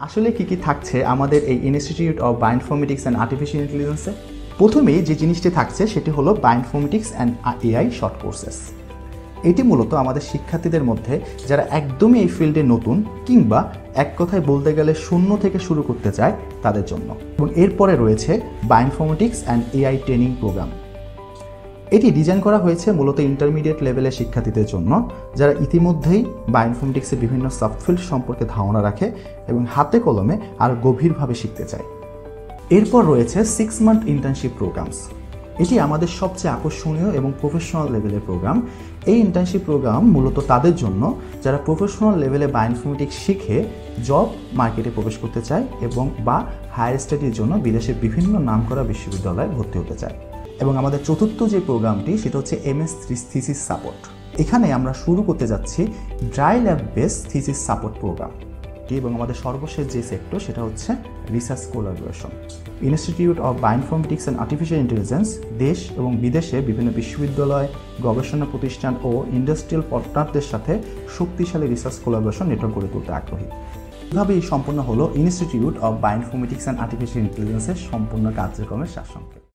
আসলে কি থাকছে আমাদের এই institute of bioinformatics and artificial ইন্টেলিজেন্সে? প্রথমেই যে জিনিসটি থাকছে সেটি হলো bioinformatics and AI short courses. এটি মূলত আমাদের শিক্ষার্থীদের মধ্যে যারা একদমই এই ফিল্ডে নতুন কিংবা এক কথায় বলতে গেলে শূন্য থেকে শুরু করতে চায় তাদের জন্য। এবং এরপরে রয়েছে bioinformatics and AI training programme. এটি ডিজাইন করা হয়েছে মূলত ইন্টারমিডিয়েট লেভেলের শিক্ষার্থীদের জন্য যারা ইতিমধ্যেই বায়োইনফরমেটিক্সের বিভিন্ন সাবফিল্ড সম্পর্কে ধারণা রাখে এবং হাতে কলমে আরও গভীরভাবে শিখতে চায়। এরপর রয়েছে 6 মান্থ ইন্টার্নশিপ প্রোগ্রামস। এটি আমাদের সবচেয়ে আকর্ষণীয় এবং প্রফেশনাল লেভেলের প্রোগ্রাম। এই ইন্টার্নশিপ প্রোগ্রাম মূলত তাদের জন্য যারা প্রফেশনাল লেভেলে বায়োইনফরমেটিক্স শিখে জব মার্কেটে প্রবেশ করতে চায় এবং বা হায়ার স্টাডির জন্য বিদেশের বিভিন্ন নামকরা বিশ্ববিদ্যালয়ে ভর্তি হতে চায়। এবং আমাদের চতুর্থ যে প্রোগ্রামটি সেটা হচ্ছে MS থিসিস সাপোর্ট। এখানে আমরা শুরু করতে যাচ্ছি dry lab base thesis support programme. এবং আমাদের সর্বশেষ যে সেক্টর সেটা হচ্ছে research collaboration. Institute of bioinformatics and artificial intelligence দেশ এবং বিদেশে বিভিন্ন বিশ্ববিদ্যালয়, গবেষণা প্রতিষ্ঠান ও ইন্ডাস্ট্রিয়াল পার্টনারদের সাথে শক্তিশালী রিসার্চ কোলাবোরেশন নেটওয়ার্ক গড়ে তুলতে আগ্রহী। এভাবেই সম্পন্ন হলো institute of bioinformatics and artificial ইন্টেলিজেন্সের সম্পূর্ণ কার্যক্রমের সারসংক্ষেপ।